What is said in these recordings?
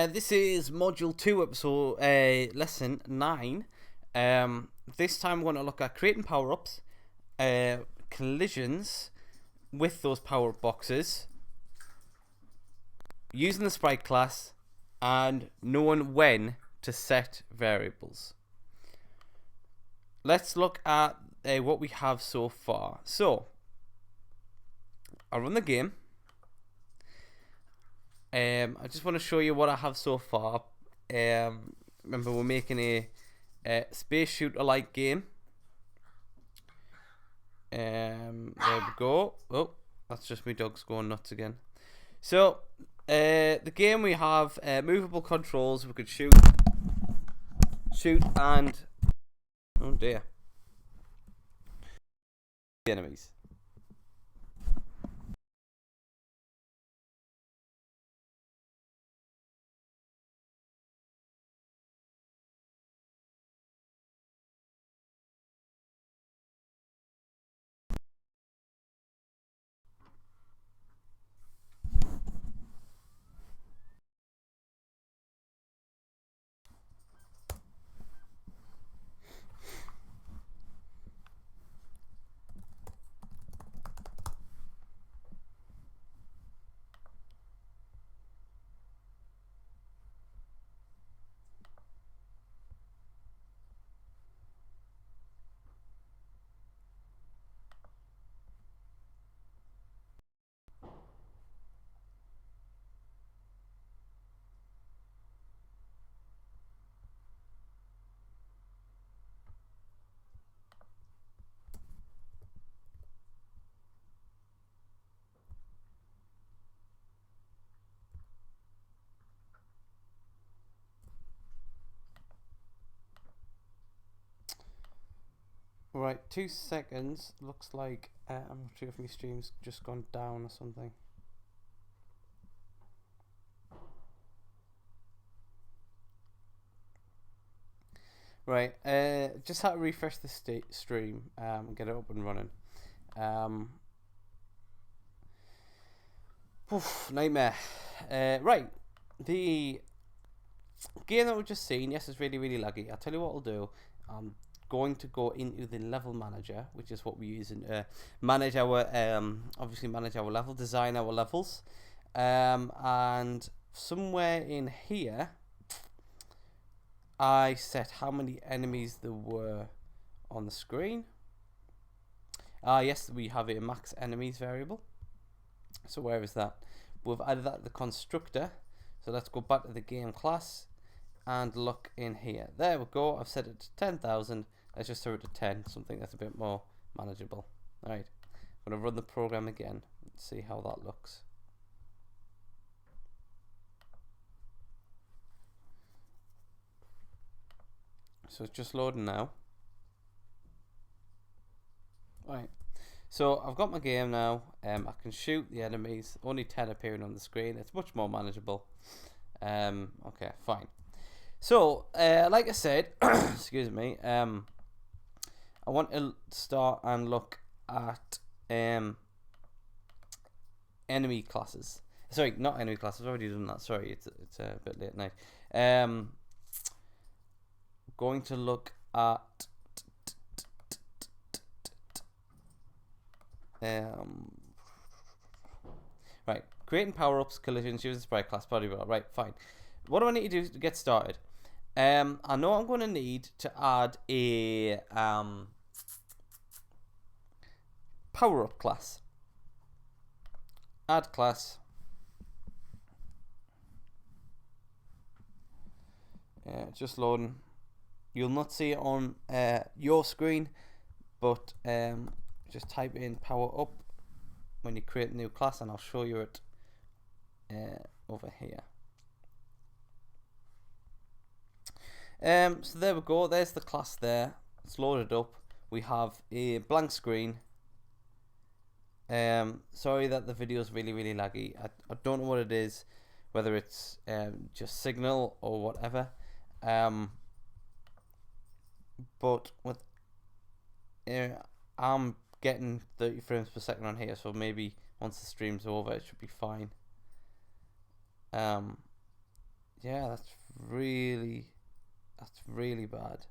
This is Module 2, episode Lesson 9. This time we're going to look at creating power-ups, collisions with those power-up boxes, using the sprite class, and knowing when to set variables. Let's look at what we have so far. So, I'll run the game. I just want to show you what I have so far. Remember, we're making a space shooter-like game. There we go. Oh, that's just my dog's going nuts again. So, the game, we have movable controls. We could shoot, and oh dear, the enemies. Right, 2 seconds. Looks like I'm not sure if my stream's just gone down or something. Right, just had to refresh the stream and get it up and running. Nightmare. Right, the game that we've just seen, yes, it's really laggy. I'll tell you what I'll do. Going to go into the level manager, which is what we use to manage our obviously manage our level, design our levels, and somewhere in here I set how many enemies there were on the screen. Yes, we have a max enemies variable. So where is that? We've added that to the constructor. So let's go back to the game class and look in here. There we go. I've set it to 10,000. Let's just throw it to 10, something that's a bit more manageable. Alright, I'm going to run the program again and see how that looks. So it's just loading now. Right, so I've got my game now. I can shoot the enemies, only 10 appearing on the screen. It's much more manageable. Okay, fine. So, like I said, excuse me, I want to start and look at enemy classes. Sorry, not enemy classes. I've already done that. Sorry, it's a bit late night. Going to look at right, creating power-ups, collisions, using sprite class, body roll. Right, fine. What do I need to do to get started? I know I'm going to need to add a power-up class. Add class. Just loading. You'll not see it on your screen, but just type in power-up when you create a new class, and I'll show you it over here. So there we go. There's the class there. It's loaded up. We have a blank screen. Sorry that the video is really laggy. I don't know what it is, whether it's just signal or whatever. But with I'm getting 30 frames per second on here, so maybe once the stream's over, it should be fine. Yeah, that's really bad.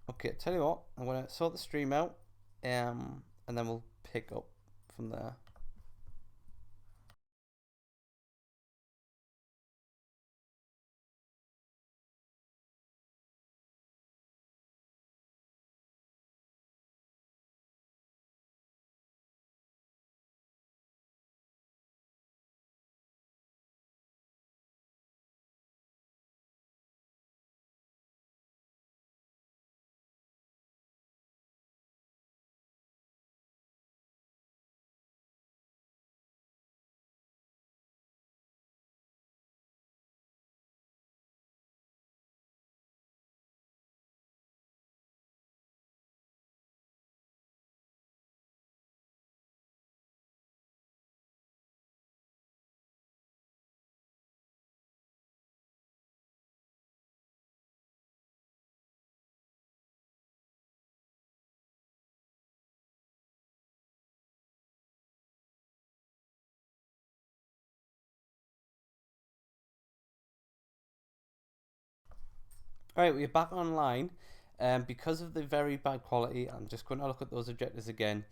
Okay, tell you what, I'm gonna sort the stream out, and then we'll pick up from there. Alright, we're back online. Because of the very bad quality, I'm just going to look at those objectives again.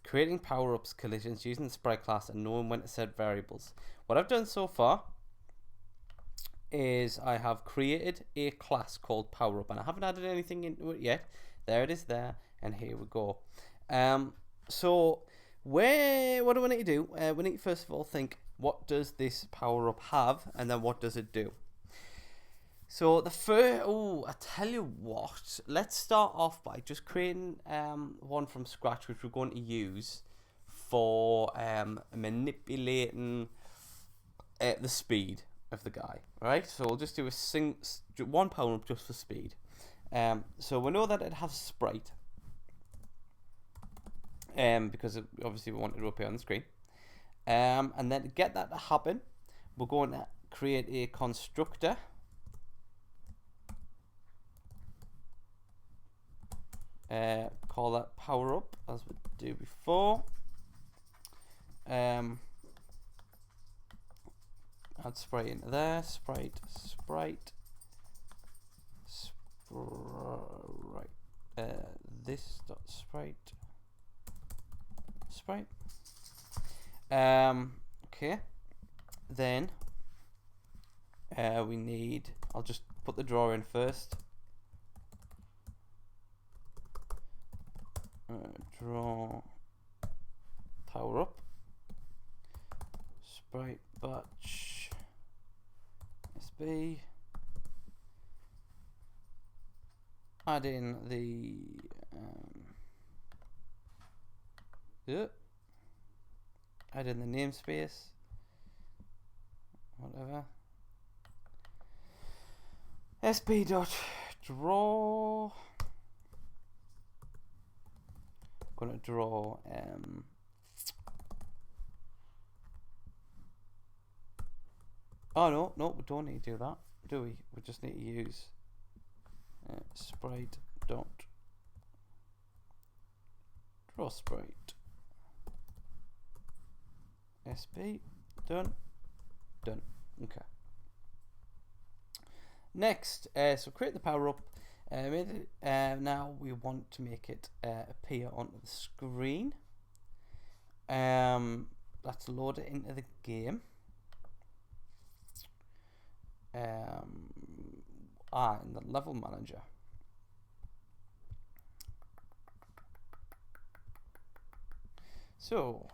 Creating power-ups, collisions, using the sprite class, and knowing when to set variables. What I've done so far is I have created a class called power-up, and I haven't added anything into it yet. There it is there, and here we go. So what do we need to do? We need to first of all think, what does this power-up have, and then what does it do? So the first, I tell you what, let's start off by just creating one from scratch, which we're going to use for manipulating the speed of the guy. Right? So we'll just do one power up just for speed. So we know that it has sprite, because obviously we want it to appear on the screen. And then to get that to happen, we're going to create a constructor. Call that power up as we do before. Add sprite into there. Sprite. This dot sprite. Okay. Then we need. I'll just put the draw in first. Draw power up, sprite batch SB, add in the add in the namespace, whatever, SB dot draw. Going to draw oh no, we don't need to do that, do we? We just need to use sprite dot draw sprite SB. Done. Okay. Next, so create the power up. Now we want to make it appear onto the screen. Let's load it into the game. In the level manager. So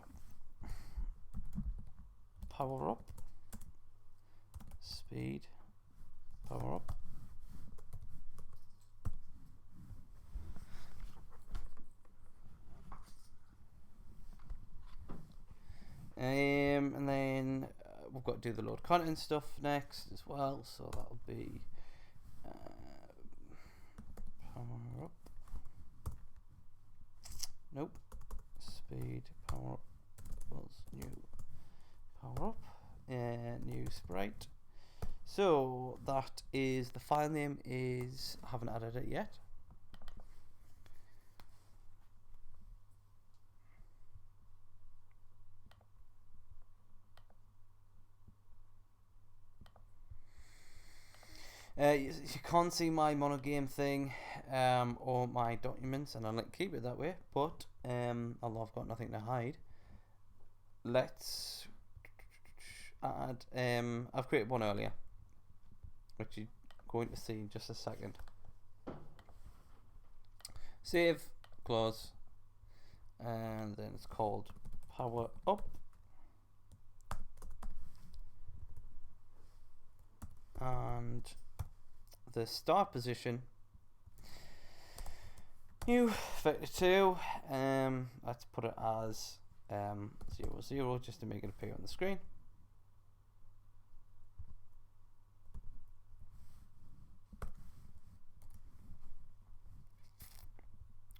power up, speed, power up. And then we've got to do the load content stuff next as well, so that'll be power up. Nope. Speed power up equals new power up. sprite. So that is, the file name is, I haven't added it yet. You can't see my monogame thing or my documents, and I'll keep it that way, but although I've got nothing to hide, let's add, I've created one earlier, which you're going to see in just a second. Save, close, and then it's called power up. And the start position, new vector 2, let's put it as 0, 0, just to make it appear on the screen.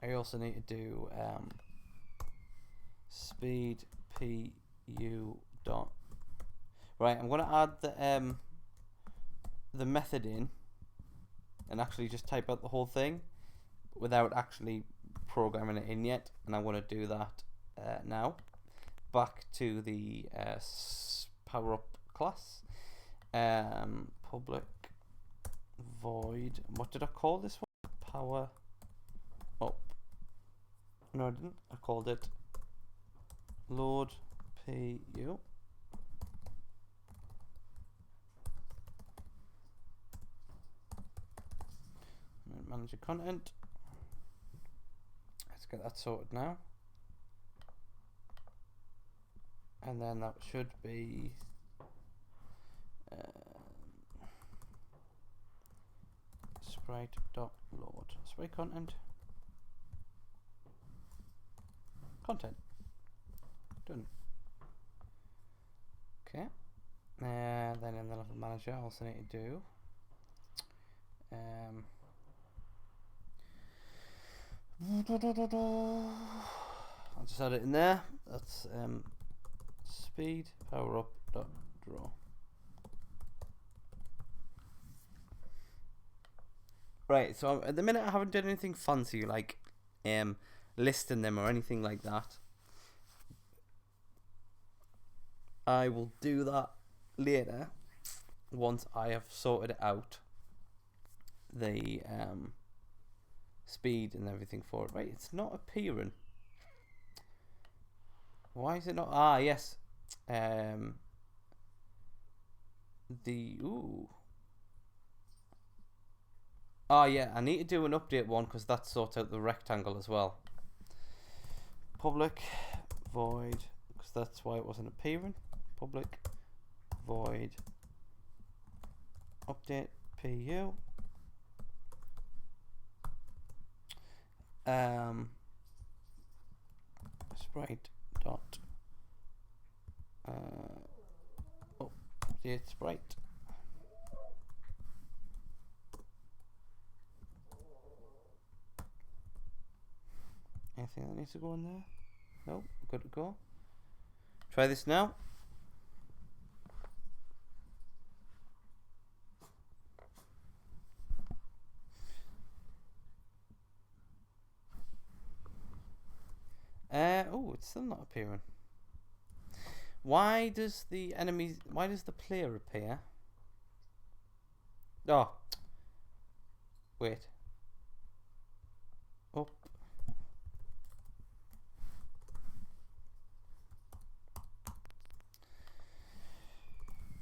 I also need to do speed pu dot. Right, I'm going to add the method in and actually just type out the whole thing without actually programming it in yet, and I want to do that now. Back to the power up class, public void, what did I call this one? Power up. No, I didn't. I called it load pu. Manage your content. Let's get that sorted now. And then that should be sprite.load. Sprite content. Content. Done. Okay. Then in the level manager, I also need to do I'll just add it in there. That's speed power up dot draw. Right, so at the minute I haven't done anything fancy like listing them or anything like that. I will do that later once I have sorted out the speed and everything for it. Right, it's not appearing. Why is it not? Ah, yes. Oh yeah, I need to do an update one because that sorts out the rectangle as well. Public void, because that's why it wasn't appearing. Public void update pu. Sprite dot update sprite. Anything that needs to go in there? Nope, good to go. Try this now. Oh, it's still not appearing. Why does the player appear? Oh. Wait. Up.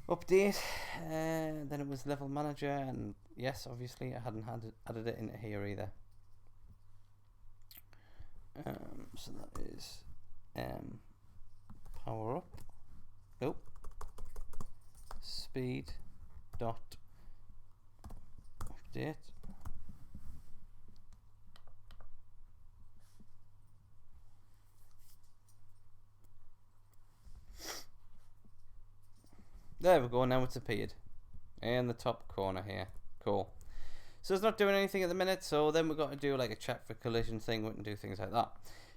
Update. Then it was level manager, and yes, obviously I hadn't added it into here either. So that is power up. Nope. Speed dot update. There we go, now it's appeared in the top corner here. Cool. So it's not doing anything at the minute, so then we've got to do like a check for collision thing. We can do things like that.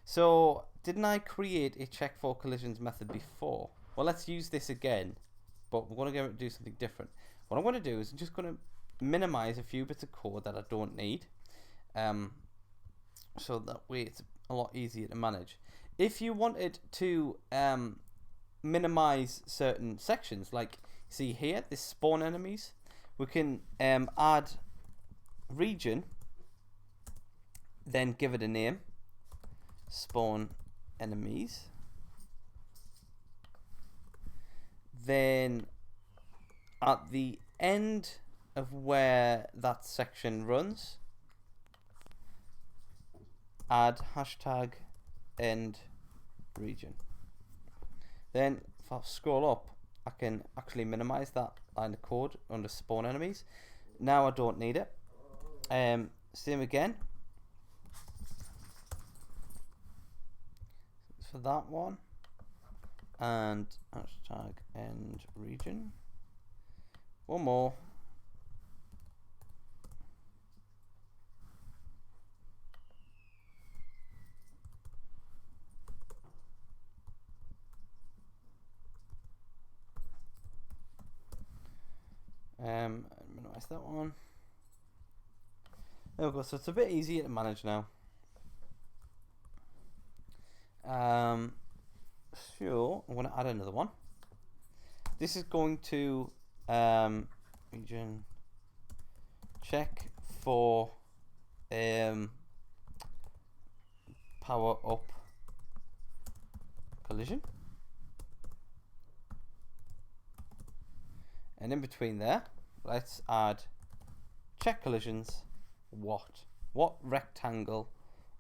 So didn't I create a check for collisions method before? Well, let's use this again but we're going to do something different. What I'm going to do is I'm just going to minimize a few bits of code that I don't need, so that way it's a lot easier to manage. If you wanted to minimize certain sections, like see here, this spawn enemies, we can add region, then give it a name, spawn enemies. Then at the end of where that section runs, add hashtag end region. Then if I scroll up, I can actually minimize that line of code under spawn enemies. Now I don't need it. Same again for that one, and hashtag end region. One more. Minimize that one. There we go. So it's a bit easier to manage now. So I'm going to add another one. This is going to region check for power up collision, and in between there, let's add check collisions. What rectangle?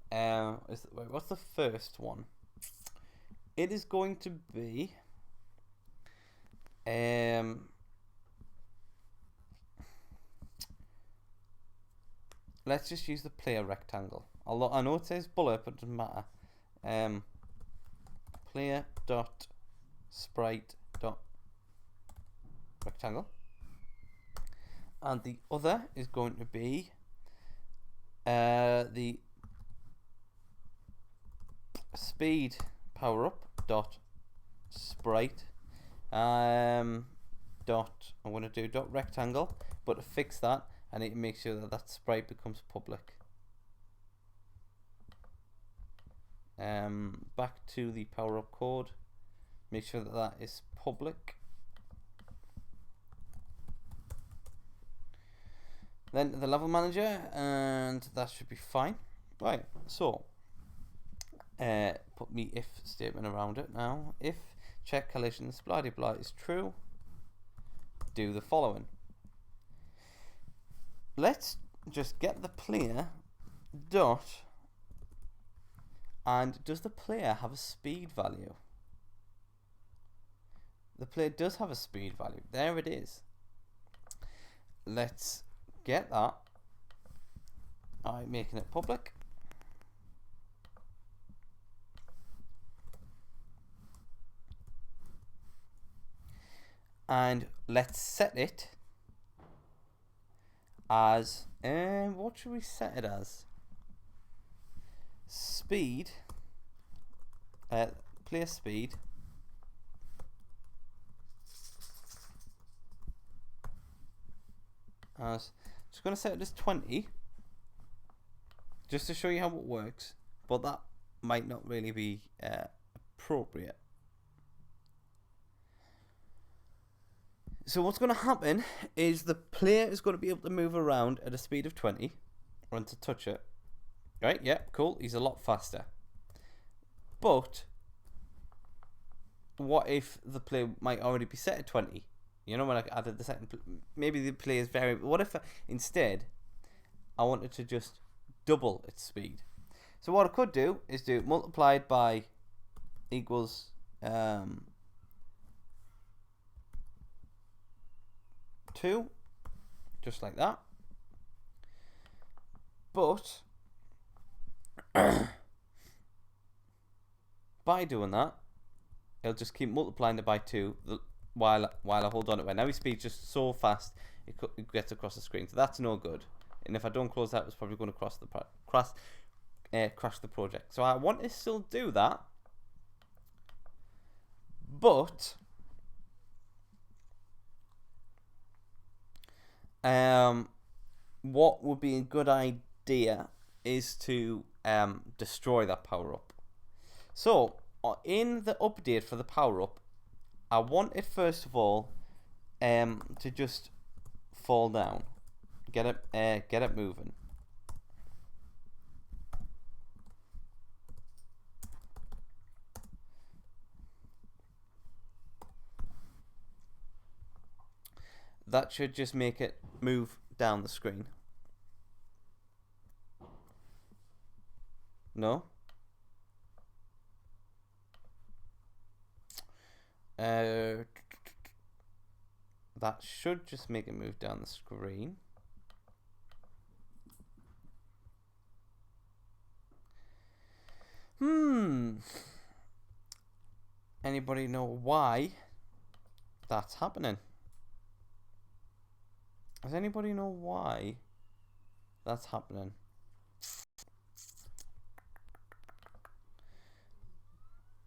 What's the first one? It is going to be let's just use the player rectangle. Although I know it says bullet, but it doesn't matter. Player dot sprite dot rectangle, and the other is going to be the speed power up dot sprite I'm going to do dot rectangle, but to fix that I need to make sure that that sprite becomes public. Back to the power up code, make sure that that is public. Then the level manager, and that should be fine. Right, so put me if statement around it now. If check collisions blah blah blah is true, do the following. Let's just get the player dot, and does the player have a speed value? The player does have a speed value. There it is. Let's get that by making it public. And let's set it as, what should we set it as? Speed, player speed as, just going to set it as 20 just to show you how it works, but that might not really be appropriate. So what's going to happen is the player is going to be able to move around at a speed of 20 when to touch it. Right, yeah, cool, he's a lot faster. But what if the player might already be set at 20? You know, when I added the second, maybe the player's variable. What if instead I wanted to just double its speed? So what I could do is do multiplied by equals 2, just like that. But by doing that, it'll just keep multiplying it by 2 while I hold on to it. Right now his speed's just so fast it gets across the screen, so that's no good. And if I don't close that, it's probably going to crash the project. So I want to still do that, but what would be a good idea is to destroy that power up. So in the update for the power up, I want it first of all to just fall down, get it moving. That should just make it move down the screen. No? That should just make it move down the screen. Anybody know why that's happening? Does anybody know why that's happening?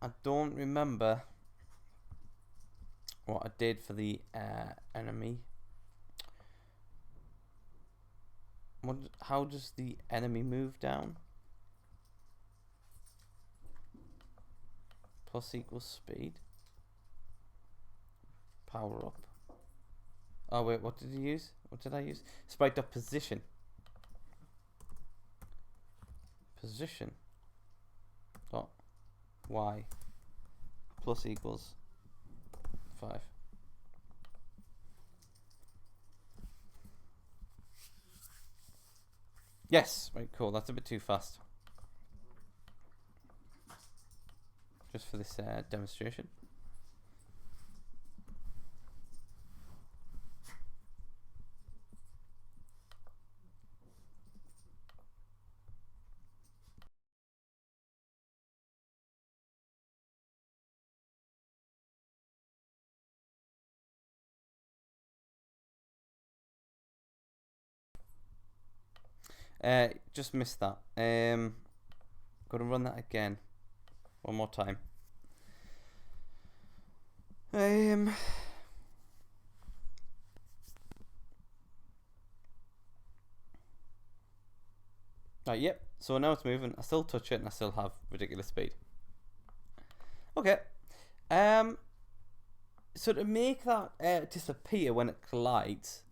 I don't remember what I did for the enemy. How does the enemy move down? Plus equals speed. Power up. Oh wait, what did you use? What did I use? Sprite up position. Position. Dot y plus equals 5. Yes, right, cool. That's a bit too fast. Just for this demonstration. Just missed that. Got to run that again. One more time. Right, yep. So now it's moving. I still touch it and I still have ridiculous speed. Okay. So to make that disappear when it collides,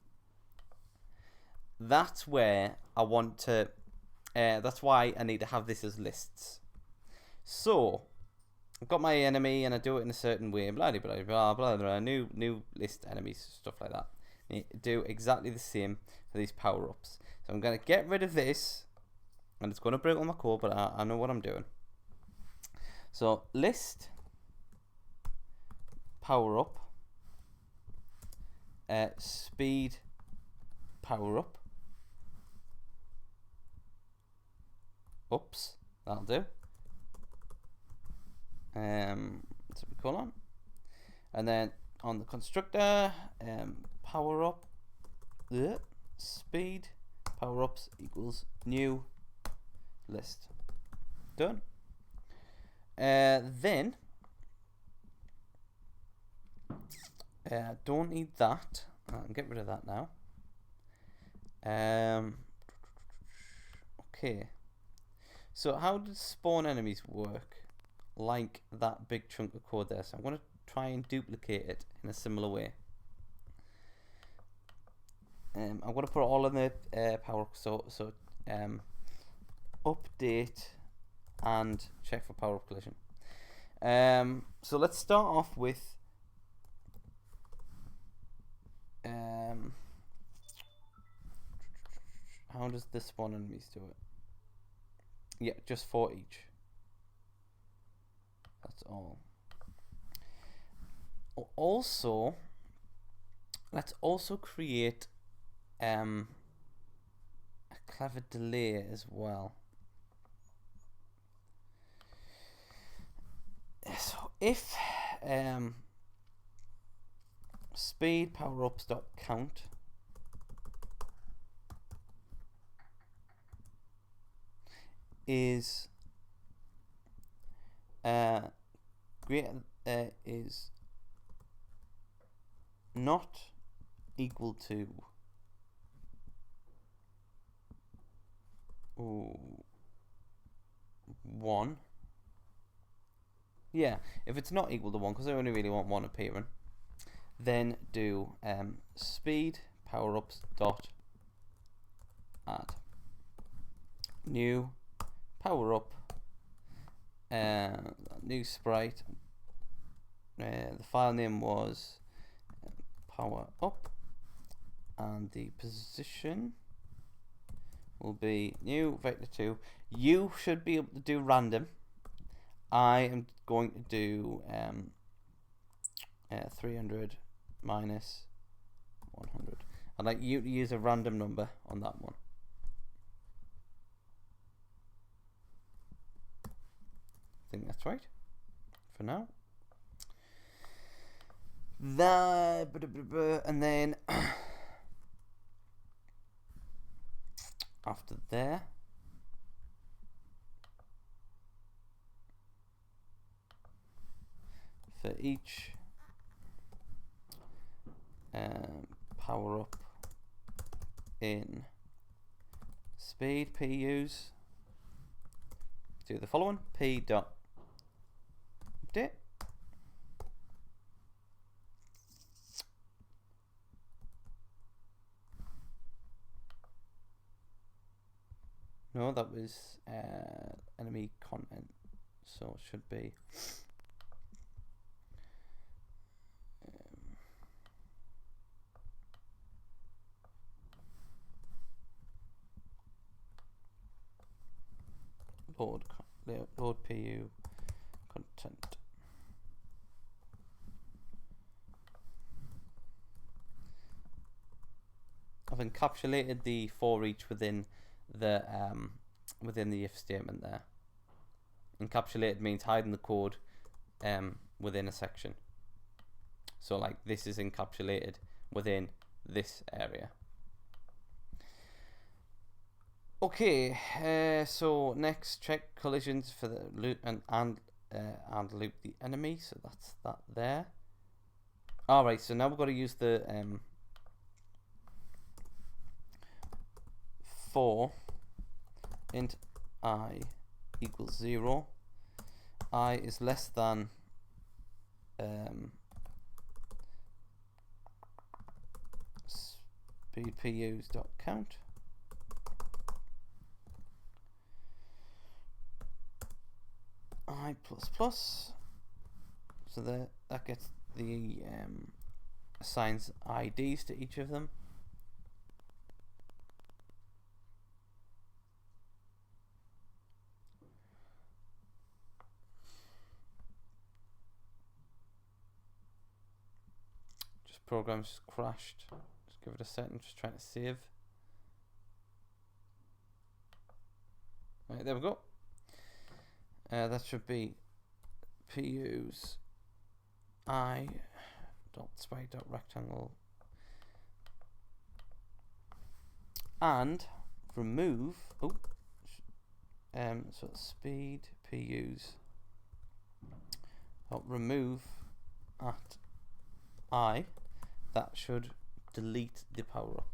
that's where I want to. That's why I need to have this as lists. So I've got my enemy and I do it in a certain way. Blah blah blah blah blah. New list enemies, stuff like that. Do exactly the same for these power ups. So I'm gonna get rid of this, and it's gonna break all my code, but I know what I'm doing. So list power up, speed power up. Oops, that'll do. Semicolon, and then on the constructor, power up, speed power ups equals new list. Done. Then don't need that. Get rid of that now. Okay. So how does spawn enemies work? Like that big chunk of code there. So I'm going to try and duplicate it in a similar way. I'm going to put it all in the power. So update and check for power up collision. So let's start off with how does the spawn enemies do it? Yeah, just 4 each. That's all. Also, let's also create a clever delay as well. So if speed power ups dot count is is not equal to 1. Yeah, if it's not equal to 1, because I only really want 1 appearing, then do speed power-ups dot add new power-up, new sprite. The file name was power up, and the position will be new vector 2. You should be able to do random. I am going to do 300 minus 100. I'd like you to use a random number on that one. I think that's right for now. And then after there, for each power up in speed PUs, do the following: p dot update. No, that was enemy content, so it should be load PU content. I've encapsulated the for each within the if statement there. Encapsulated means hiding the code within a section. So like this is encapsulated within this area. Okay, so next check collisions for the loop and loop the enemy. So that's that there. All right, so now we've got to use the for int I equals 0. I is less than speed PUs dot count. I plus plus, so that gets the assigns IDs to each of them. Just program's just crashed. Just give it a second. Just trying to save. Right, there we go. That should be PUs I dot sprite dot rectangle and remove so speed PUs remove at I. That should delete the power up.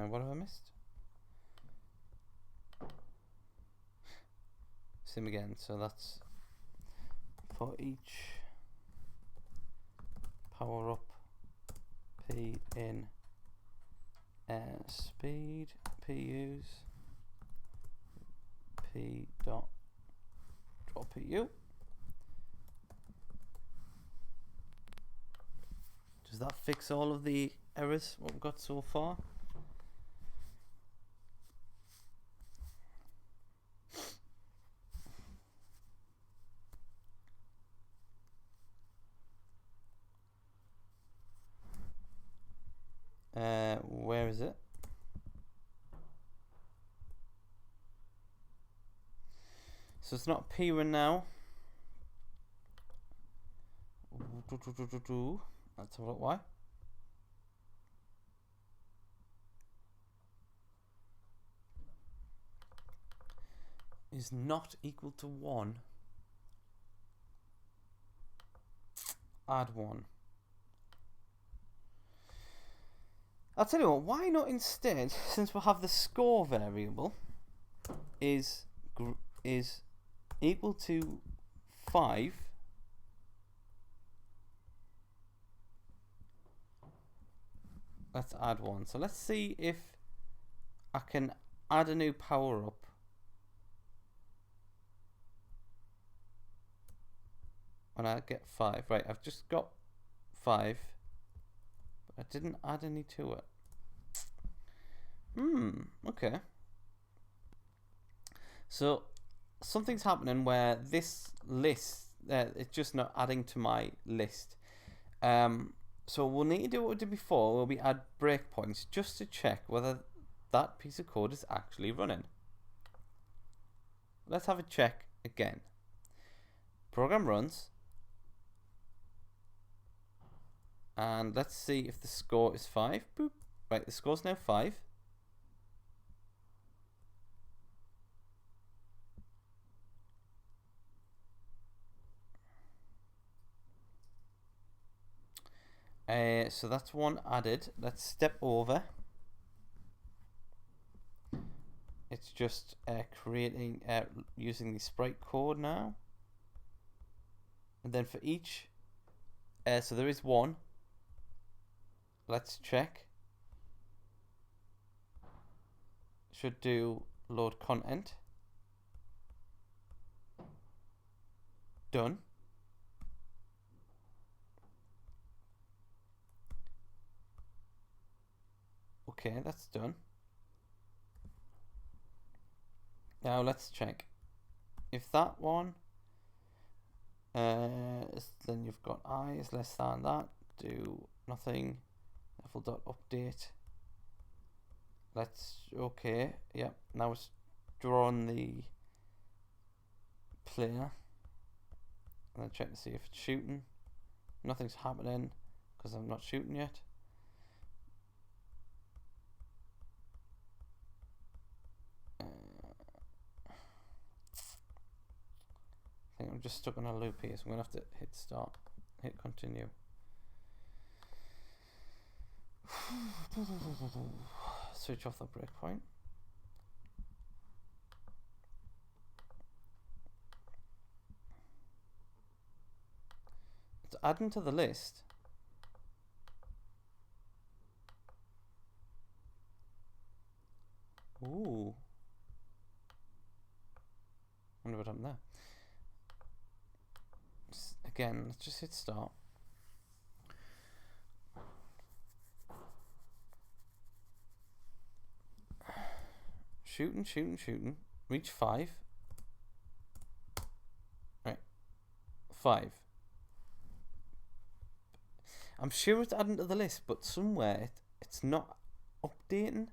What have I missed? Same again, so that's for each power up P in speed PUs P dot draw PU. Does that fix all of the errors what we've got so far? Where is it? So it's not appearing now. Let's have a look why. is not equal to 1, add 1. I'll tell you what, why not instead, since we'll have the score variable is equal to 5, let's add 1. So let's see if I can add a new power up. And I get 5. Right, I've just got 5. But I didn't add any to it. Okay. So something's happening where this list, it's just not adding to my list. So we'll need to do what we did before, where we add breakpoints just to check whether that piece of code is actually running. Let's have a check again. Program runs. And let's see if the score is 5. Boop. Right, the score's now 5. So that's 1 added. Let's step over. It's just creating, using the sprite code now. And then for each, so there is 1. Let's check. Should do load content. Done. Okay, that's done. Now let's check. If that one, then you've got I is less than that. Do nothing. Level.update. Let's, okay, yep. Now it's drawing the player. And then check to see if it's shooting. Nothing's happening because I'm not shooting yet. I think I'm just stuck on a loop here, so I'm going to have to hit start, hit continue. Switch off the breakpoint. It's adding to the list. Ooh. Wonder what happened there. Again, let's just hit start. Shooting, shooting, shooting. Reach 5. Right. 5. I'm sure it's adding to the list, but somewhere it's not updating.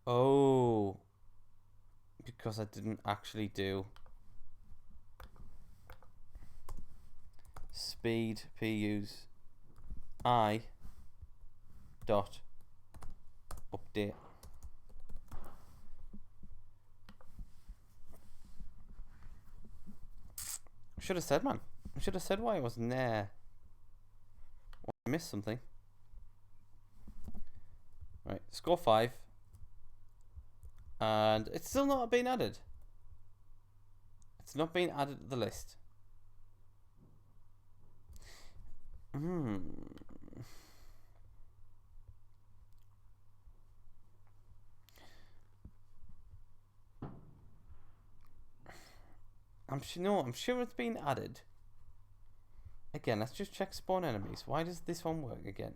Oh. Because I didn't actually do speed PUs I dot update. Should have said, man. I should have said why I wasn't there. I missed something. Right, score 5. And it's still not been added. It's not been added to the list. I'm sure it's been added. Again, let's just check spawn enemies. Why does this one work again?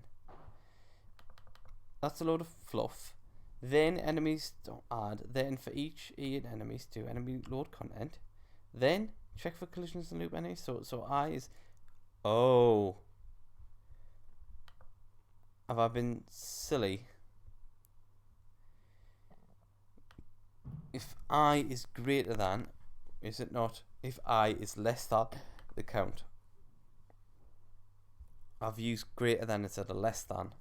That's a load of fluff. Then enemies don't add. Then for each enemies do enemy load content. Then check for collisions and loop enemies. So I is, oh, have I been silly? If I is greater than, is it not? If I is less than the count. I've used greater than instead of less than.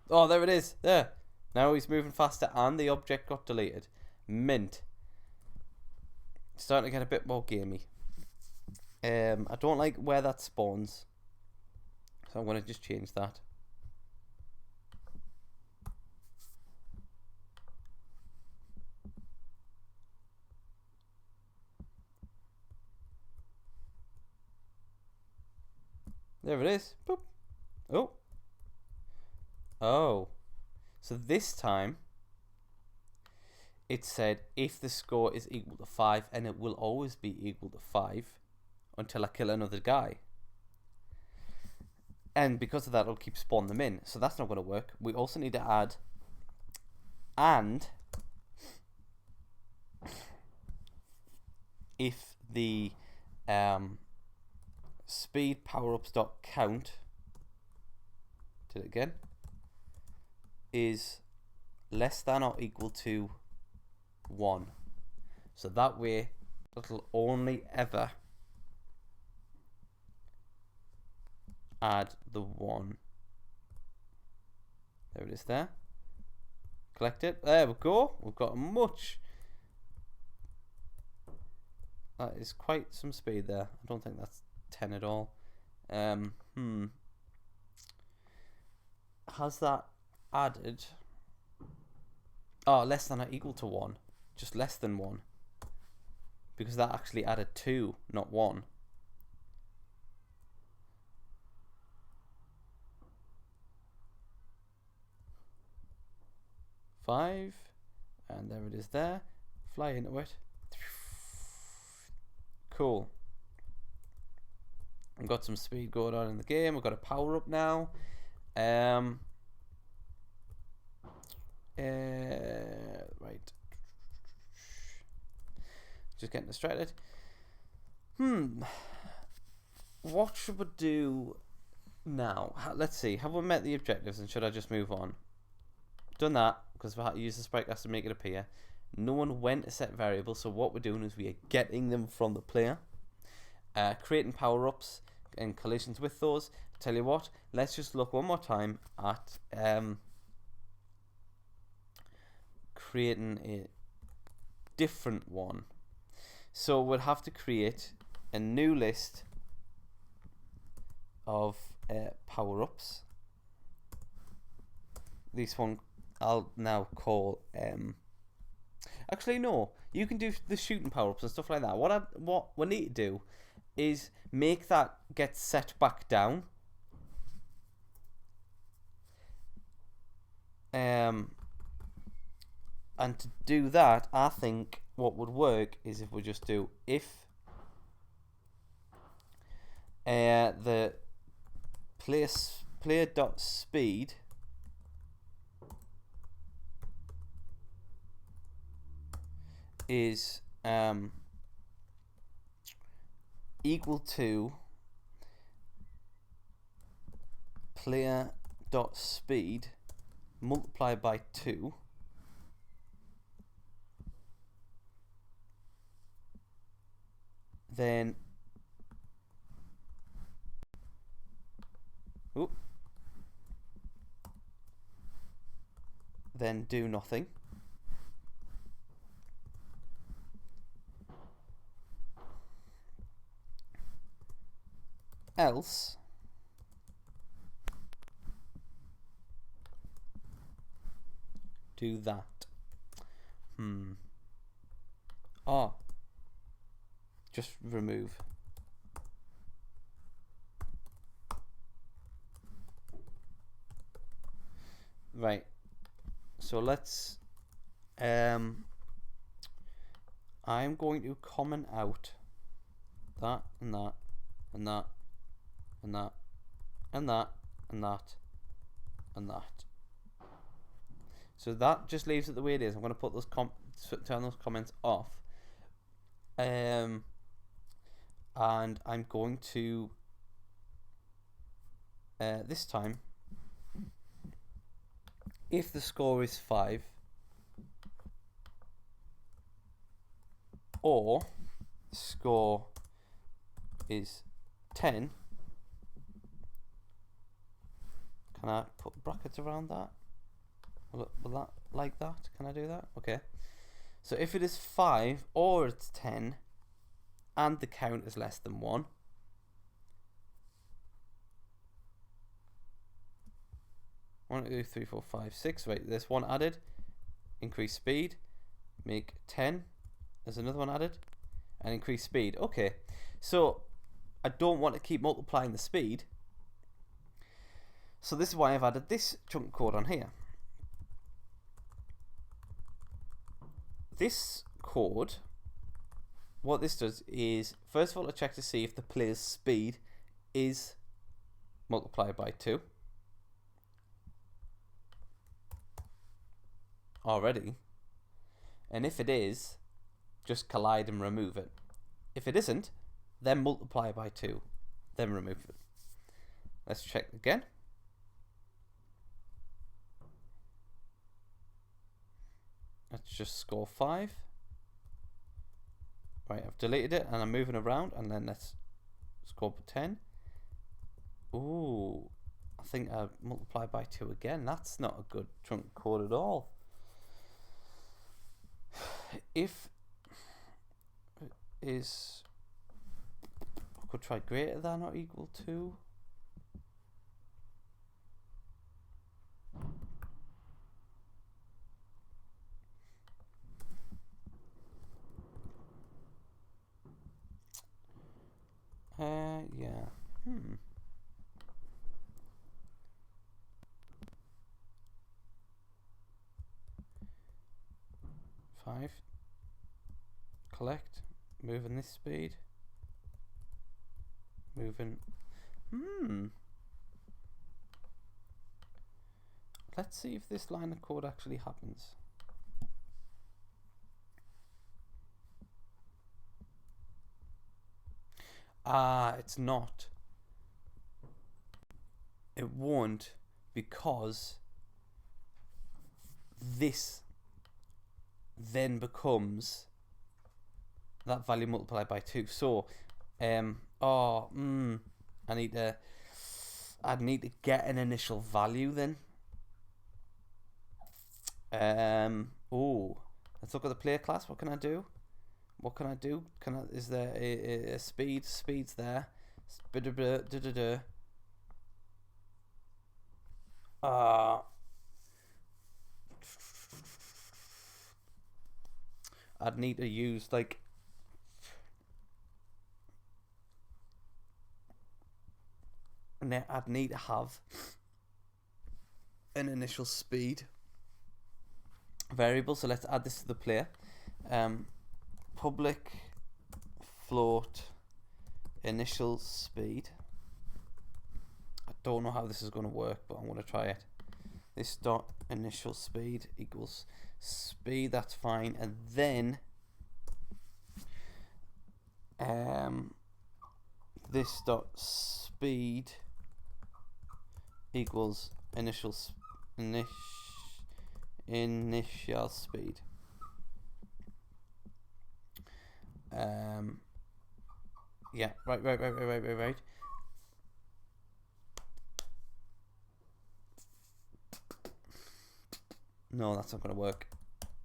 Oh, there it is. There. Now he's moving faster and the object got deleted. Mint. Starting to get a bit more gamey. I don't like where that spawns, so I'm going to just change that. There it is. Boop. Oh. Oh. So this time it said if the score is equal to 5, and it will always be equal to 5 until I kill another guy. And because of that, it'll keep spawning them in. So that's not going to work. We also need to add and if the speed powerups.count, did it again, is less than or equal to 1. So that way it'll only ever add the 1. There it is there. Collect it. There we go. We've got a much... That is quite some speed there. I don't think that's 10 at all. Has that added... Oh, less than or equal to 1. Just less than 1. Because that actually added 2, not 1. Five, and there it is there. Fly into it. Cool. I've got some speed going on in the game. We've got a power up now. Right. Just getting distracted. What should we do now? Let's see. Have we met the objectives, and should I just move on? Done that, because we had to use the sprite class to make it appear. No one went to set variables, so what we're doing is we are getting them from the player, creating power-ups and collisions with those. Tell you what, let's just look one more time at creating a different one. So we'll have to create a new list of power-ups. This one I'll now call actually no, you can do the shooting power-ups and stuff like that. What we need to do is make that get set back down, and to do that, I think what would work is if we just do if the player.speed is equal to player.speed multiplied by 2, then do nothing. Else do that. Just remove. Right. So let's I'm going to comment out that and that and that and that and that and that and that. So that just leaves it the way it is. I'm going to put those turn those comments off, and I'm going to this time, if the score is 5 or the score is 10. Can I put brackets around that? Will that, like that? Can I do that? Okay. So if it is 5 or it's 10 and the count is less than 1, one, 2, 3, 4, 5, 6. Right, there's one added. Increase speed. Make 10. There's another one added. And increase speed. Okay. So I don't want to keep multiplying the speed. So this is why I've added this chunk code on here. This code, what this does is, first of all, it checks to see if the player's speed is multiplied by 2 already. And if it is, just collide and remove it. If it isn't, then multiply by 2, then remove it. Let's check again. Let's just score 5. Right, I've deleted it and I'm moving around, and then let's score 10. Ooh, I think I multiplied by 2 again. That's not a good chunk code at all. If it is, I could try greater than or equal to. Yeah. 5. Collect. Moving this speed. Moving. Let's see if this line of code actually happens. It's not. It won't, because this then becomes that value multiplied by 2. So, I'd need to get an initial value then. Let's look at the player class. What can I do? What can I do? Is there a speed? Speed's there. I'd need to use like I'd need to have an initial speed variable. So let's add this to the player. Public float initial speed. I don't know how this is going to work, but I'm going to try it. This dot initial speed equals speed. That's fine. And then this dot speed equals initial speed. Yeah, right. No, that's not going to work.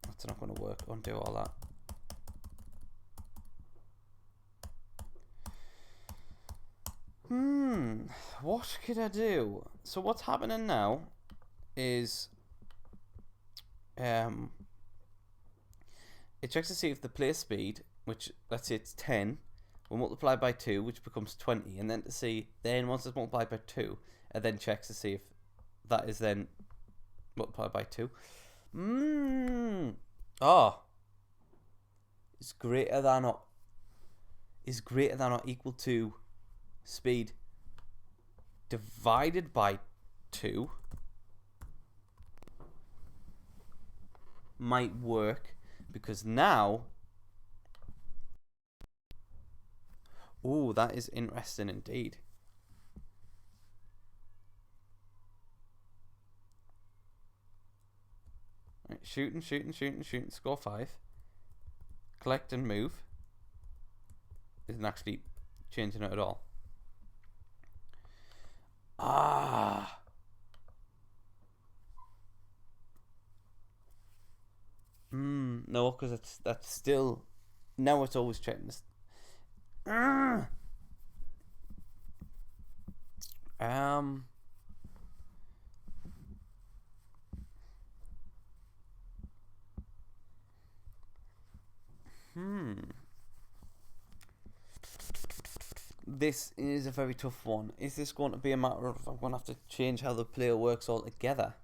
That's not going to work. Undo all that. What could I do? So what's happening now is it checks to see if the player speed, which let's say it's 10, will multiply by 2, which becomes 20, and then to see, then once it's multiplied by 2, it then checks to see if that is then multiplied by 2. Is greater than or equal to speed divided by 2 might work, because now, that is interesting indeed. Right, shooting, score 5. Collect and move isn't actually changing it at all. Ah. No, because that's still now it's always checking this. Um. This is a very tough one. Is this going to be a matter of I'm going to have to change how the player works altogether?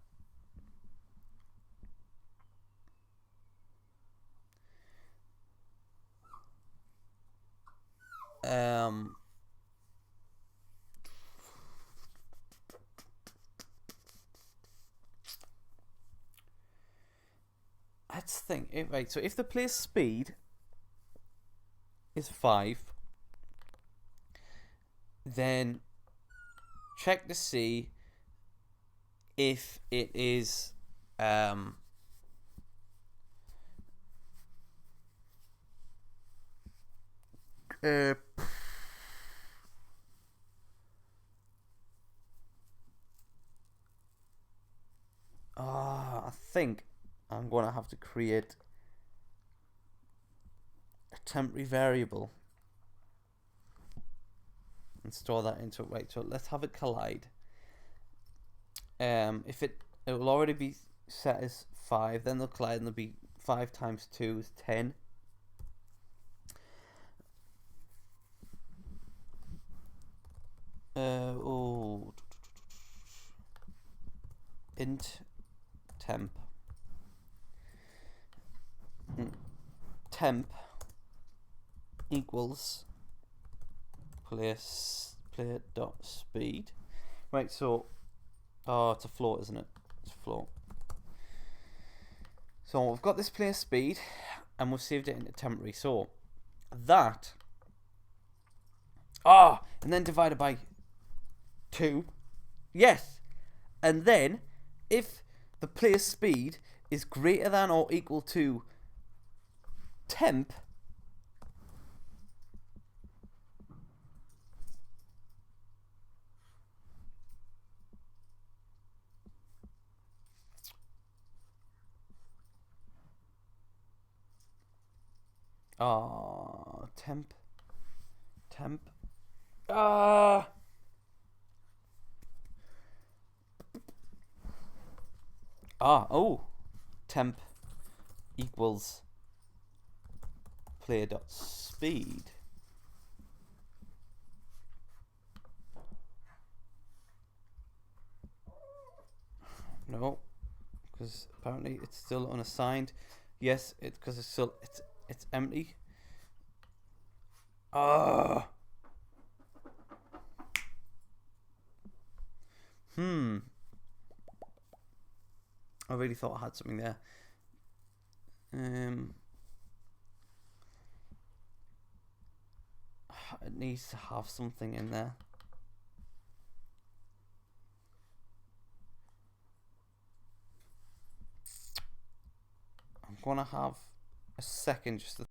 Um. Let's think. Right. So if the player's speed is 5, then check to see if it is uh, I think I'm going to have to create a temporary variable and store that into it. Right, so let's have it collide. If it will already be set as 5, then they'll collide and there'll be 5 times 2 is 10. Int temp equals player dot speed. Right, so it's a float, isn't it? It's a float. So we've got this player speed and we've saved it into temporary. So that and then divided by 2. Yes. And then if the player speed is greater than or equal to temp, temp temp equals player dot speed. No, because apparently it's still unassigned. Yes, it's because it's still it's empty. I really thought I had something there. It needs to have something in there. I'm gonna have a second just to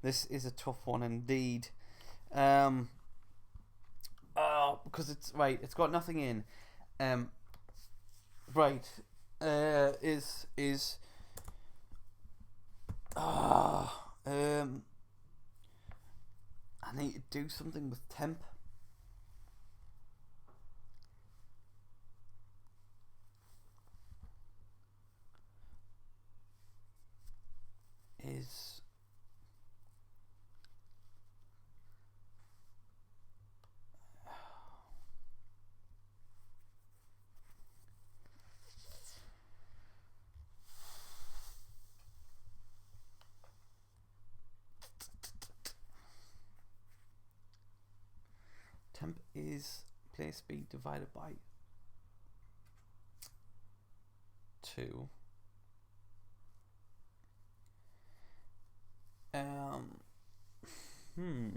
This is a tough one indeed. Because it's right. It's got nothing in. Right. Is I need to do something with temp. Is temp is player speed divided by 2. Um, hmm.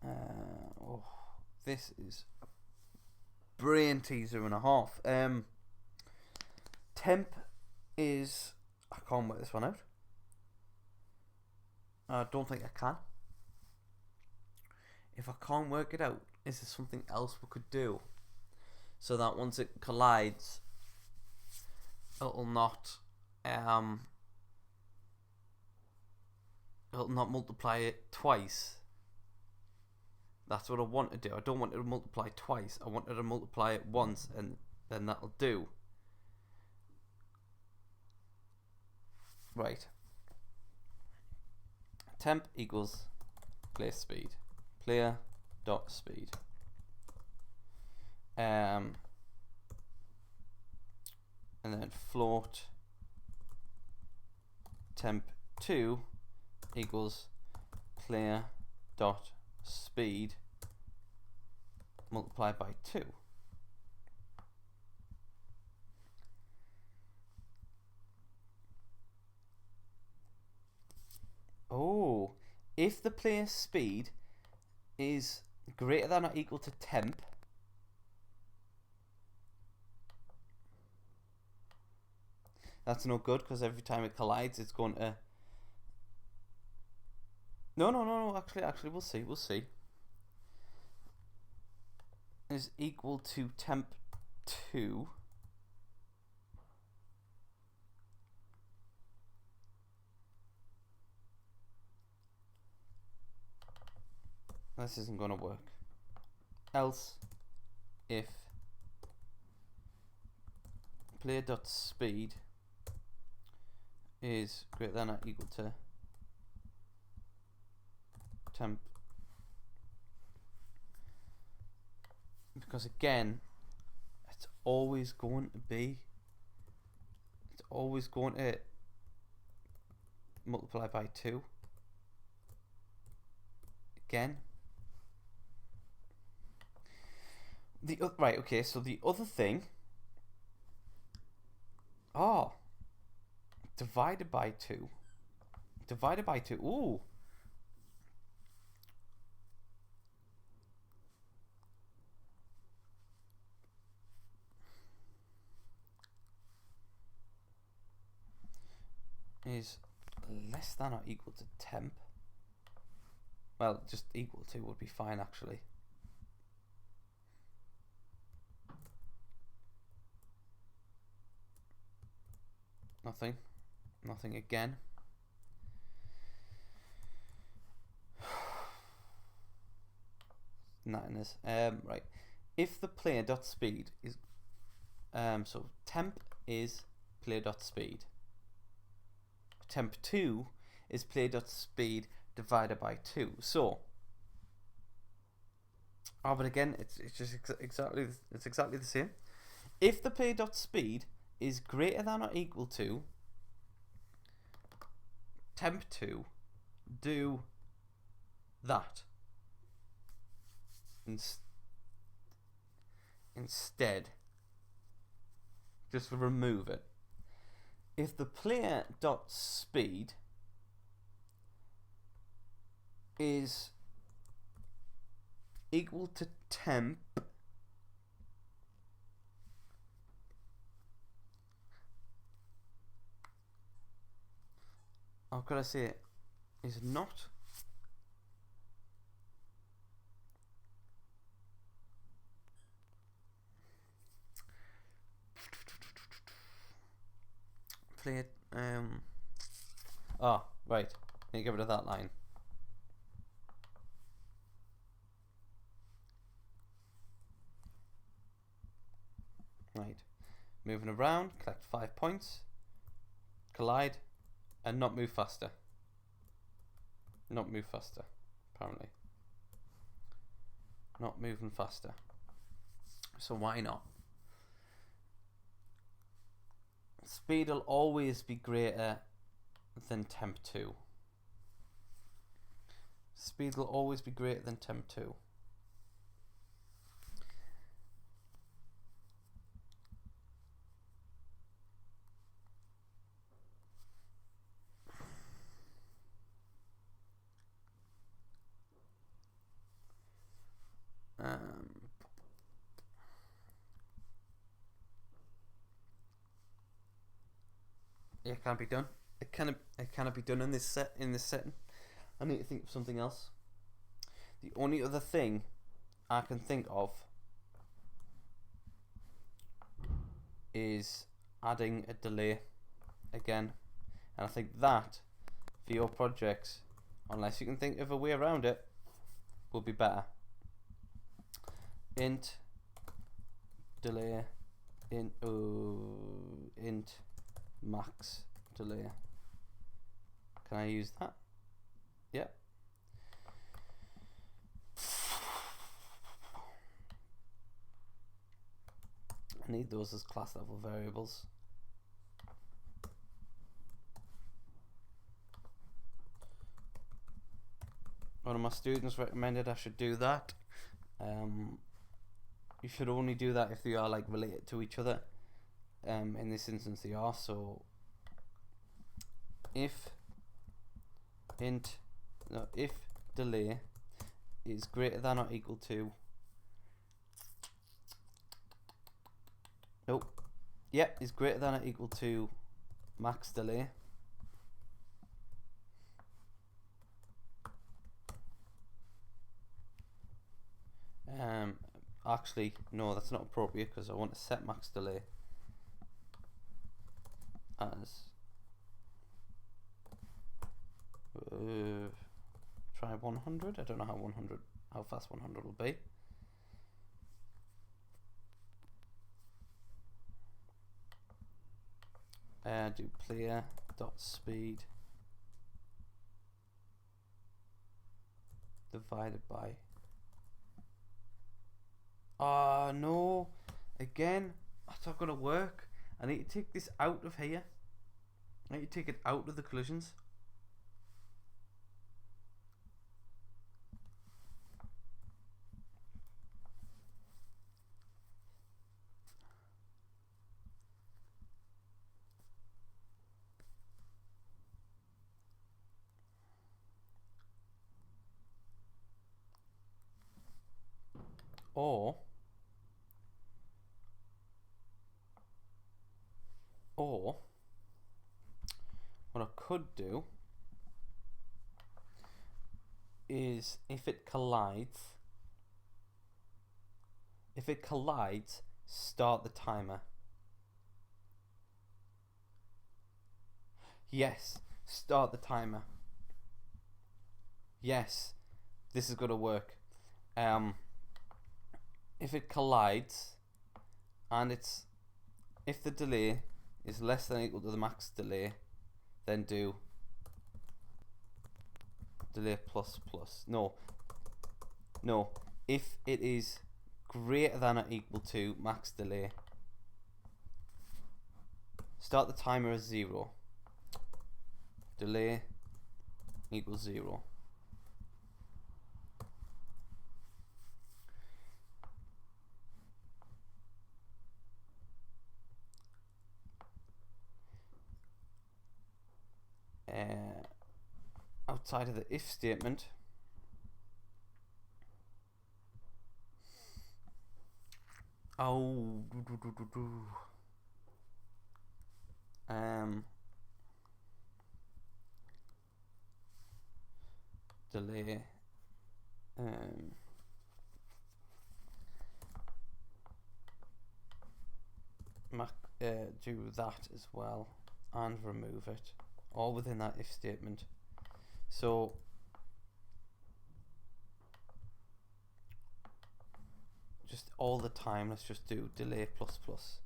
Oh, this is a brain teaser and a half. Temp is... I can't work this one out. I don't think I can. If I can't work it out, is there something else we could do? So that once it collides, it'll not multiply it twice. That's what I want to do. I don't want it to multiply twice. I want it to multiply it once, and then that'll do. Right. Temp equals player speed. Player dot speed. And then float temp2 equals player dot speed multiplied by 2. Oh, if the player's speed is greater than or equal to temp, that's no good, because every time it collides, it's going to... No. Actually, we'll see. Is equal to temp 2. This isn't going to work. Else, if player.speed is greater than or equal to temp, because again, it's always going to multiply by 2 again. Right, okay, so the other thing, divided by 2, ooh, is less than or equal to temp. Well, just equal to would be fine, actually. Nothing again. Nothingness. Right. If the player dot speed is so temp is player dot speed. Temp2 is player dot speed divided by 2. So, but again, it's just exactly the same. If the player dot speed is greater than or equal to temp2, do that instead. Just remove it. If the player dot speed is equal to temp, how could I say it? Is not play it. Right. Let me get rid of that line. Right. Moving around, collect 5 points, collide, and not move faster. Not move faster, apparently. Not moving faster. So why not? Speed will always be greater than temp2. Speed will always be greater than temp2. It can't be done. It cannot be done in this setting. I need to think of something else. The only other thing I can think of is adding a delay again, and I think that for your projects, unless you can think of a way around it, will be better. Int delay int max delay. Can I use that? Yeah. I need those as class level variables. One of my students recommended I should do that. You should only do that if they are like related to each other. In this instance they are, so if delay is greater than or equal to is greater than or equal to max delay, actually no, that's not appropriate because I want to set max delay as try 100. I don't know how fast 100 will be. Do player dot speed divided by no, again that's not gonna work. I need to take this out of here. I need to take it out of the collisions. Or what I could do is if it collides, start the timer. Yes, start the timer. Yes, this is going to work. If it collides and if the delay is less than or equal to the max delay, then do delay plus plus. No, if it is greater than or equal to max delay, start the timer as 0. Delay equals 0. Outside of the if statement, delay do that as well and remove it, all within that if statement. So just all the time, let's just do delay plus plus.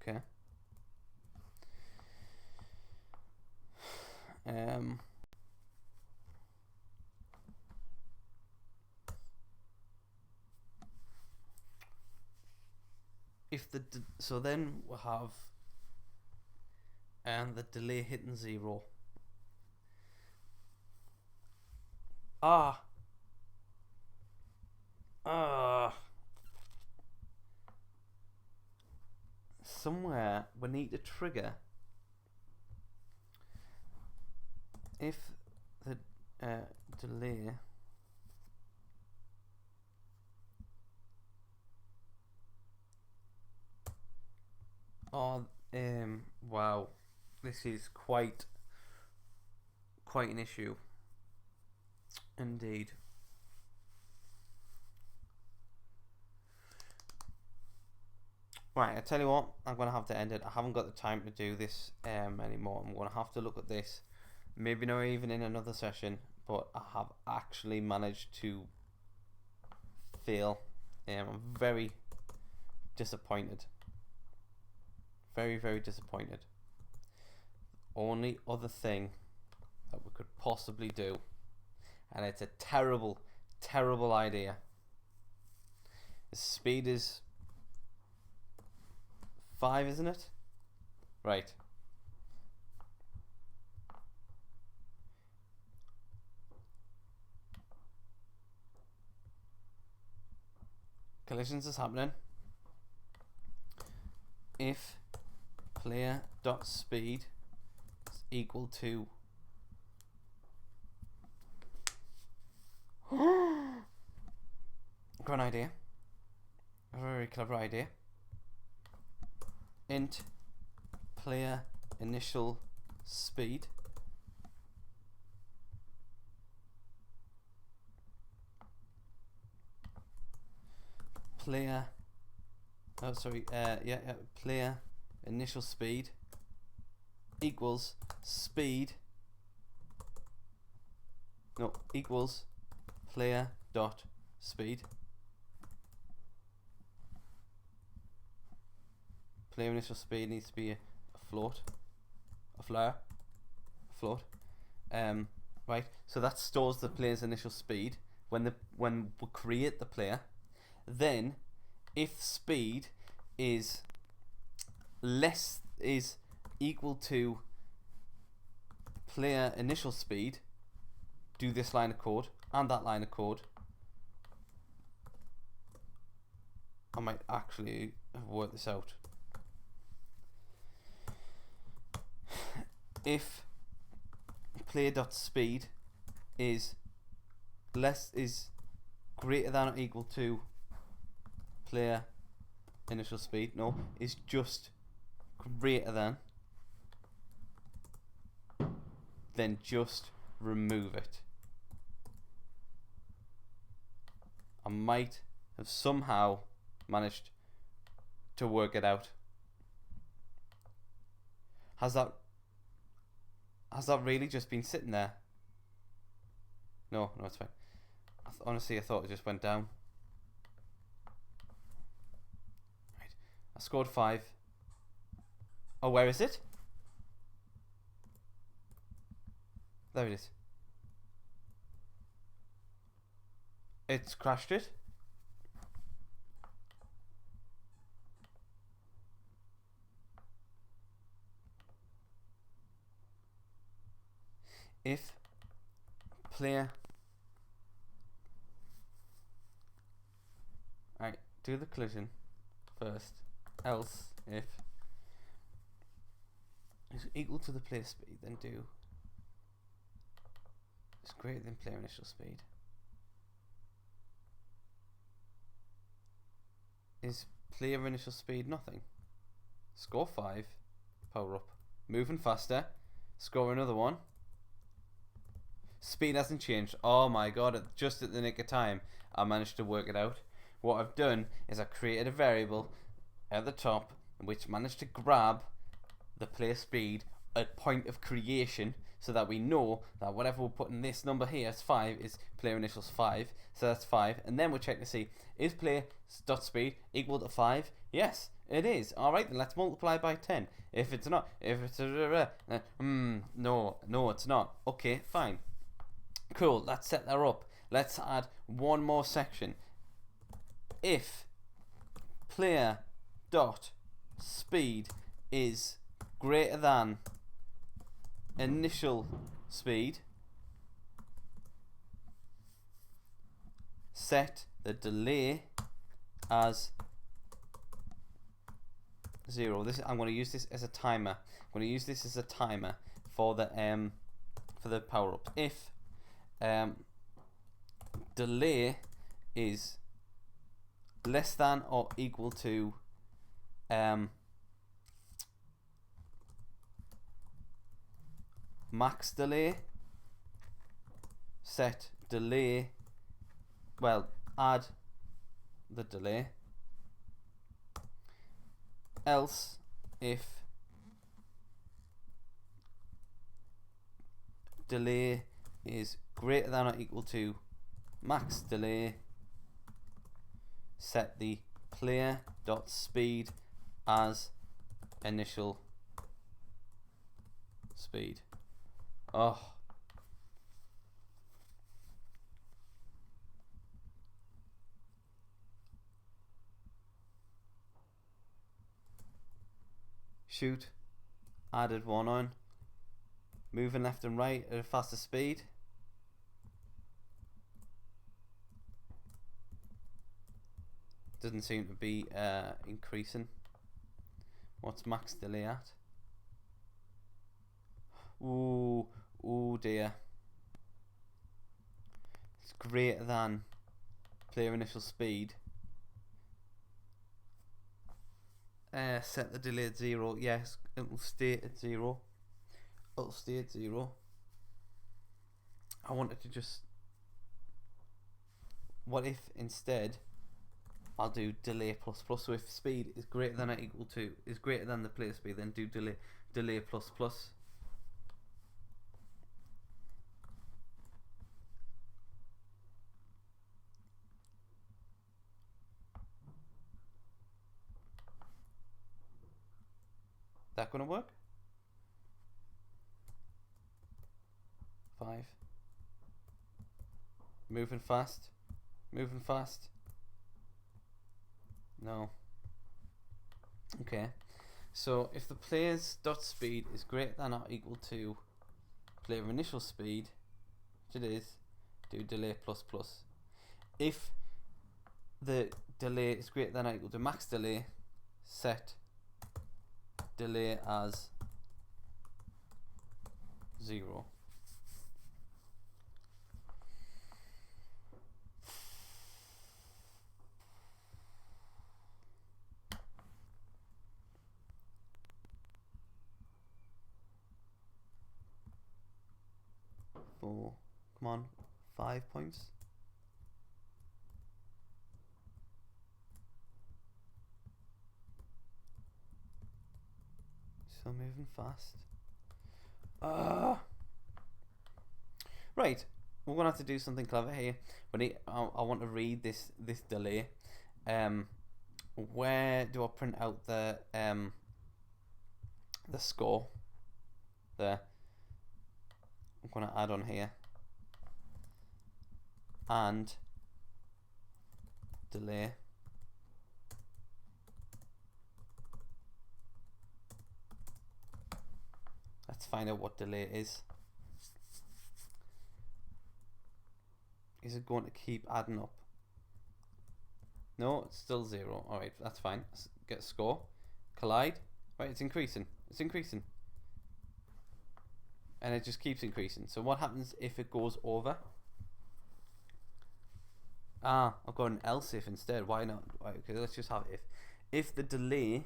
Okay. If so then we'll have the delay hitting 0. Somewhere we need to trigger if the delay wow, this is quite an issue indeed. Right, I tell you what, I'm gonna have to end it. I haven't got the time to do this anymore. I'm gonna have to look at this, maybe not even in another session, but I have actually managed to fail. I'm very disappointed. Very, very disappointed. Only other thing that we could possibly do, and it's a terrible, terrible idea. The speed is 5, isn't it? Right. Collisions is happening. If player dot speed is equal to got an idea. A very clever idea. Int player initial speed player player initial speed equals speed equals player dot speed. Player initial speed needs to be a float, right? So that stores the player's initial speed when we create the player. Then, if speed is equal to player initial speed, do this line of code and that line of code. I might actually have worked this out. If player.speed is greater than or equal to player initial speed, is just greater than, then just remove it. I might have somehow managed to work it out. Has that really just been sitting there? No, it's fine. Honestly, I thought it just went down. Right, I scored 5. Oh, where is it? There it is. It's crashed it. If player, right, do the collision first, else if is equal to the player speed, then do is greater than player initial speed. Is player initial speed nothing? Score 5, power up, moving faster, score another one. Speed hasn't changed. Oh my god, just at the nick of time I managed to work it out. What I've done is I created a variable at the top which managed to grab the player speed at point of creation, so that we know that whatever we're putting this number here as 5 is player initials 5, so that's 5, and then we'll check to see, is player dot speed equal to 5? Yes, it is. Alright, then let's multiply by 10. If it's not, if it's no, it's not. Okay, fine. Cool, let's set that up. Let's add one more section. If player dot speed is greater than initial speed, set the delay as 0. I'm going to use this as a timer. I'm going to use this as a timer for the for the power up. If delay is less than or equal to max delay, set delay, well, add the delay. Else, if delay is greater than or equal to max delay, set the player dot speed as initial speed. Oh, shoot, added one on, moving left and right at a faster speed. Doesn't seem to be increasing. What's max delay at? Ooh dear. It's greater than player initial speed. Set the delay at 0. Yes, it will stay at 0. It'll stay at 0. I wanted to just... What if instead I'll do delay plus plus? So if speed is greater than or equal to, is greater than the player speed, then do delay plus plus. That gonna work? 5. Moving fast. Moving fast. No. Okay. So if the player's dot speed is greater than or equal to player initial speed, which it is, do delay plus plus. If the delay is greater than or equal to max delay, set delay as 0. Four. Come on, 5 points. Still moving fast. Right, we're gonna have to do something clever here. But I want to read this delay. Where do I print out the score? There. I'm gonna add on here and delay. Let's find out what delay is. Is it going to keep adding up? No, it's still 0. Alright, that's fine. Let's get a score. Collide. Right, it's increasing. It's increasing. And it just keeps increasing. So what happens if it goes over? I've got an else if instead. Why not? Right, okay, let's just have if. If the delay,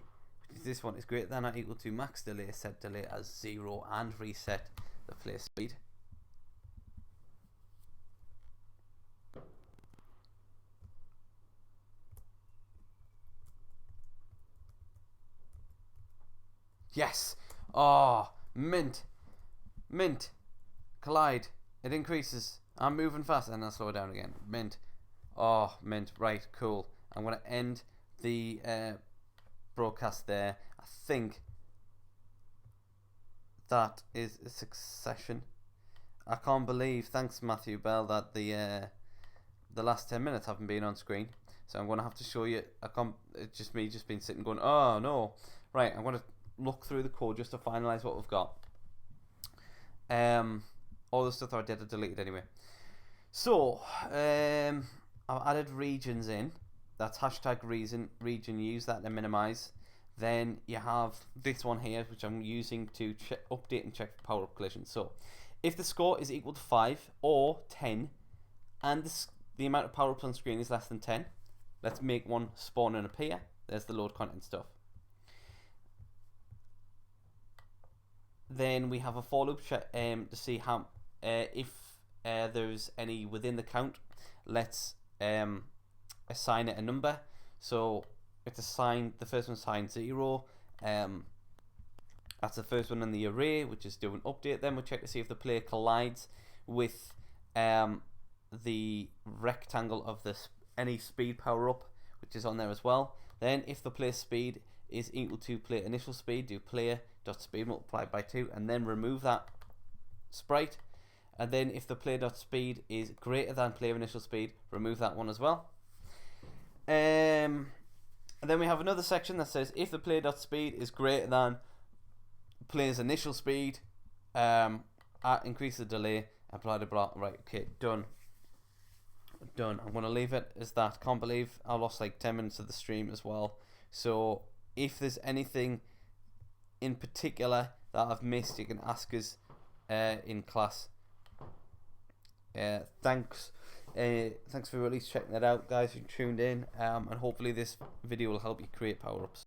which is this one, is greater than or equal to max delay, set delay as 0 and reset the player speed. Yes! Oh, mint! Mint! Collide! It increases. I'm moving fast and I'll slow it down again. Mint. Oh, mint. Right, cool. I'm going to end the broadcast there. I think that is a succession. I can't believe, thanks Matthew Bell, that the last 10 minutes haven't been on screen. So I'm going to have to show you. It's just me just been sitting going, oh no. Right, I'm going to look through the code just to finalize what we've got. All the stuff that I did I deleted anyway. So I've added regions in. That's hashtag region, use that to minimize. Then you have this one here, which I'm using to update and check for power up collision. So If the score is equal to 5 or 10, and the amount of power-ups on screen is less than 10, let's make one spawn and appear. There's the load content stuff. Then we have a for loop to see how if there's any within the count. Let's assign it a number. So it's assigned, the first one's assigned 0. That's the first one in the array, which is do an update. Then we'll check to see if the player collides with the rectangle of any speed power up, which is on there as well. Then if the player speed is equal to player initial speed, do player.speed multiplied by 2, and then remove that sprite. And then if the player.speed is greater than player initial speed, remove that one as well. And then we have another section that says if the player.speed is greater than player's initial speed, increase the delay, and blah blah blah. Right, okay, done. I'm going to leave it as that. Can't believe I lost like 10 minutes of the stream as well. So if there's anything in particular that I've missed, you can ask us in class. Thanks for at least checking that out, guys, who tuned in, and hopefully this video will help you create power-ups.